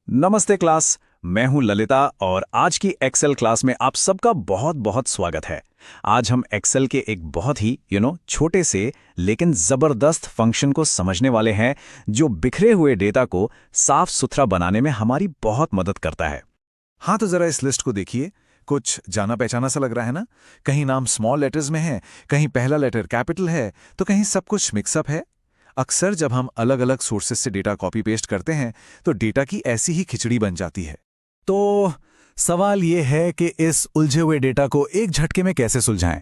नमस्ते क्लास। मैं हूं ललिता और आज की एक्सेल क्लास में आप सबका बहुत बहुत स्वागत है। आज हम एक्सेल के एक बहुत ही छोटे से लेकिन ज़बरदस्त फंक्शन को समझने वाले हैं जो बिखरे हुए डेटा को साफ सुथरा बनाने में हमारी बहुत मदद करता है। हाँ, तो जरा इस लिस्ट को देखिए। कुछ जाना पहचाना सा लग रहा है ना। कहीं नाम स्मॉल लेटर्स में है, कहीं पहला लेटर कैपिटल है, तो कहीं सब कुछ मिक्सअप है। अक्सर जब हम अलग अलग सोर्सेस से डेटा कॉपी पेस्ट करते हैं तो डेटा की ऐसी ही खिचड़ी बन जाती है। तो सवाल ये है कि इस उलझे हुए डेटा को एक झटके में कैसे सुलझाएं।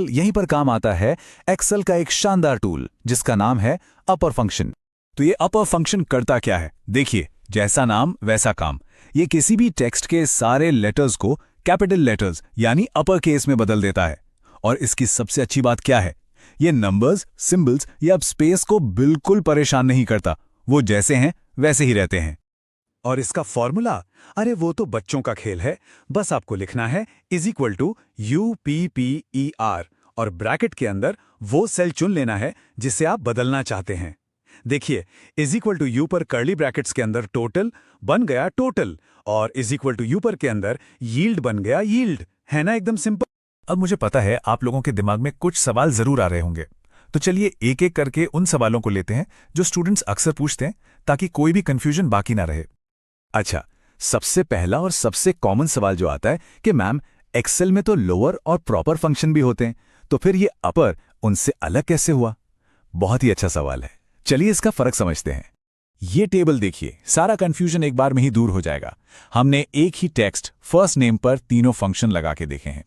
यहीं पर काम आता है एक्सेल का एक शानदार टूल जिसका नाम है अपर फंक्शन। तो ये अपर फंक्शन करता क्या है, देखिए, जैसा नाम वैसा काम। ये किसी भी टेक्स्ट के सारे लेटर्स को कैपिटल लेटर्स यानी अपर केस में बदल देता है। और इसकी सबसे अच्छी बात क्या है, ये नंबर्स, सिंबल्स या स्पेस को बिल्कुल परेशान नहीं करता। वो जैसे हैं वैसे ही रहते हैं। और इसका फॉर्मूला, अरे वो तो बच्चों का खेल है। बस आपको लिखना है UPPER और ब्रैकेट के अंदर वो सेल चुन लेना है जिसे आप बदलना चाहते हैं। देखिए, U पर कर्ली ब्रैकेट्स के अंदर टोटल बन गया टोटल और U पर के अंदर यील्ड बन गया यील्ड। है ना, एकदम सिंपल। अब मुझे पता है आप लोगों के दिमाग में कुछ सवाल जरूर आ रहे होंगे, तो चलिए एक एक करके उन सवालों को लेते हैं जो स्टूडेंट्स अक्सर पूछते हैं, ताकि कोई भी कंफ्यूजन बाकी ना रहे। अच्छा, सबसे पहला और सबसे कॉमन सवाल जो आता है कि मैम, एक्सेल में तो लोअर और प्रॉपर फंक्शन भी होते हैं, तो फिर ये अपर उनसे अलग कैसे हुआ? बहुत ही अच्छा सवाल है। चलिए इसका फर्क समझते हैं। ये टेबल देखिए, सारा कंफ्यूजन एक बार में ही दूर हो जाएगा। हमने एक ही टेक्स्ट फर्स्ट नेम पर तीनों फंक्शन लगा के देखे हैं।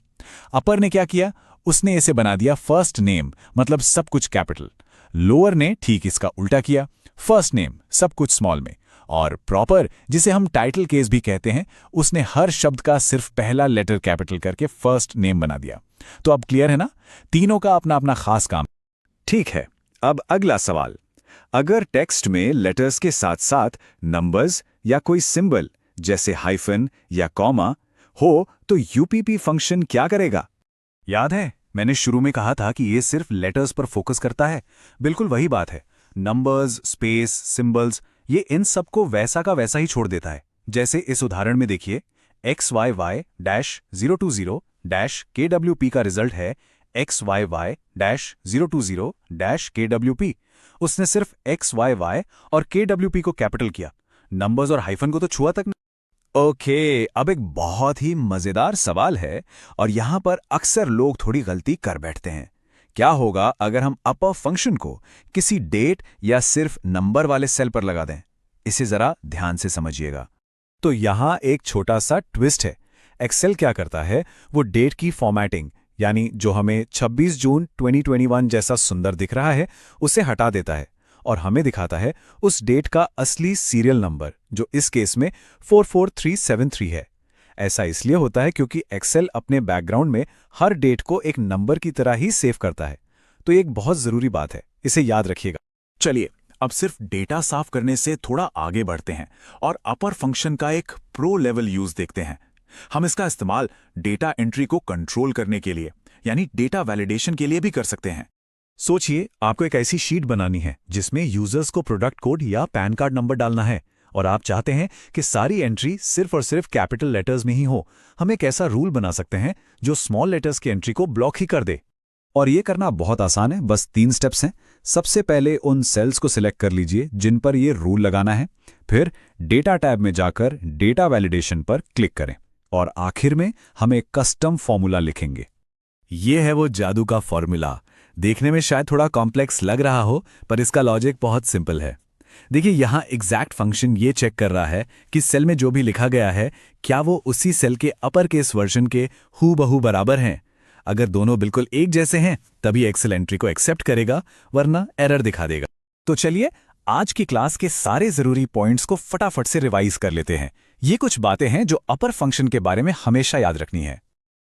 अपर ने क्या किया, उसने इसे बना दिया फर्स्ट नेम, मतलब सब कुछ कैपिटल। लोअर ने ठीक इसका उल्टा किया, फर्स्ट नेम सब कुछ स्मॉल में। और प्रॉपर, जिसे हम टाइटल केस भी कहते हैं, उसने हर शब्द का सिर्फ पहला लेटर कैपिटल करके फर्स्ट नेम बना दिया। तो अब क्लियर है ना, तीनों का अपना अपना खास काम। ठीक है, अब अगला सवाल। अगर टेक्स्ट में लेटर्स के साथ साथ नंबर्स या कोई सिंबल जैसे हाइफन या कॉमा हो तो यूपीपी फंक्शन क्या करेगा? याद है मैंने शुरू में कहा था कि ये सिर्फ लेटर्स पर फोकस करता है। बिल्कुल वही बात है। नंबर्स, स्पेस, सिंबल्स, ये इन सबको वैसा का वैसा ही छोड़ देता है। जैसे इस उदाहरण में देखिए, XYY-020-KWP का रिजल्ट है XYY-020-KWP। उसने सिर्फ XYY और KWP को कैपिटल किया, नंबर्स और हाइफन को तो छुआ तक नहीं। ओके, अब एक बहुत ही मजेदार सवाल है और यहां पर अक्सर लोग थोड़ी गलती कर बैठते हैं। क्या होगा अगर हम अपर फंक्शन को किसी डेट या सिर्फ नंबर वाले सेल पर लगा दें? इसे जरा ध्यान से समझिएगा। तो यहां एक छोटा सा ट्विस्ट है। एक्सेल क्या करता है, वो डेट की फॉर्मेटिंग, यानी जो हमें 26 जून 2021 जैसा सुंदर दिख रहा है, उसे हटा देता है और हमें दिखाता है उस डेट का असली सीरियल नंबर, जो इस केस में 44373 है। ऐसा इसलिए होता है क्योंकि एक्सेल अपने बैकग्राउंड में हर डेट को एक नंबर की तरह ही सेव करता है। तो ये एक बहुत जरूरी बात है, इसे याद रखिएगा। चलिए, अब सिर्फ डेटा साफ करने से थोड़ा आगे बढ़ते हैं और अपर फंक्शन का एक प्रो लेवल यूज देखते हैं। हम इसका इस्तेमाल डेटा एंट्री को कंट्रोल करने के लिए, यानी डेटा वैलिडेशन के लिए भी कर सकते हैं। सोचिए, आपको एक ऐसी शीट बनानी है जिसमें यूजर्स को प्रोडक्ट कोड या पैन कार्ड नंबर डालना है और आप चाहते हैं कि सारी एंट्री सिर्फ और सिर्फ कैपिटल लेटर्स में ही हो। हम एक ऐसा रूल बना सकते हैं जो स्मॉल लेटर्स की एंट्री को ब्लॉक ही कर दे। और ये करना बहुत आसान है, बस 3 स्टेप्स हैं। सबसे पहले उन सेल्स को सिलेक्ट कर लीजिए जिन पर ये रूल लगाना है। फिर डेटा टैब में जाकर डेटा वैलिडेशन पर क्लिक करें और आखिर में हम एक कस्टम फॉर्मूला लिखेंगे। ये है वो जादू का फॉर्मूला। देखने में शायद थोड़ा कॉम्प्लेक्स लग रहा हो, पर इसका लॉजिक बहुत सिंपल है। देखिए, यहां एग्जैक्ट फंक्शन ये चेक कर रहा है कि सेल में जो भी लिखा गया है क्या वो उसी सेल के अपर केस वर्जन के हूबहू बराबर हैं। अगर दोनों बिल्कुल एक जैसे हैं तभी एक्सेल एंट्री को एक्सेप्ट करेगा, वरना एरर दिखा देगा। तो चलिए आज की क्लास के सारे जरूरी पॉइंट्स को फटाफट से रिवाइज कर लेते हैं। ये कुछ बातें हैं जो अपर फंक्शन के बारे में हमेशा याद रखनी है।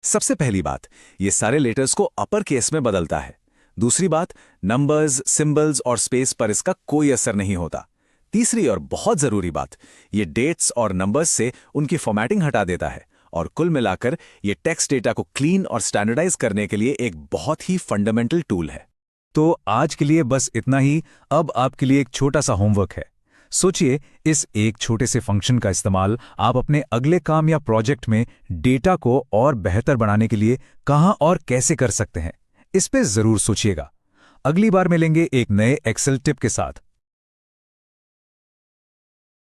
सबसे पहली बात, ये सारे लेटर्स को अपर केस में बदलता है। दूसरी बात, नंबर्स, सिंबल्स और स्पेस पर इसका कोई असर नहीं होता। तीसरी और बहुत जरूरी बात, ये डेट्स और नंबर्स से उनकी फॉर्मेटिंग हटा देता है और कुल मिलाकर ये टेक्स्ट डेटा को क्लीन और स्टैंडर्डाइज करने के लिए एक बहुत ही फंडामेंटल टूल है। तो आज के लिए बस इतना ही। अब आपके लिए एक छोटा सा होमवर्क है। सोचिए, इस एक छोटे से फंक्शन का इस्तेमाल आप अपने अगले काम या प्रोजेक्ट में डेटा को और बेहतर बनाने के लिए कहां और कैसे कर सकते हैं। इस पे जरूर सोचिएगा। अगली बार मिलेंगे एक नए एक्सेल टिप के साथ।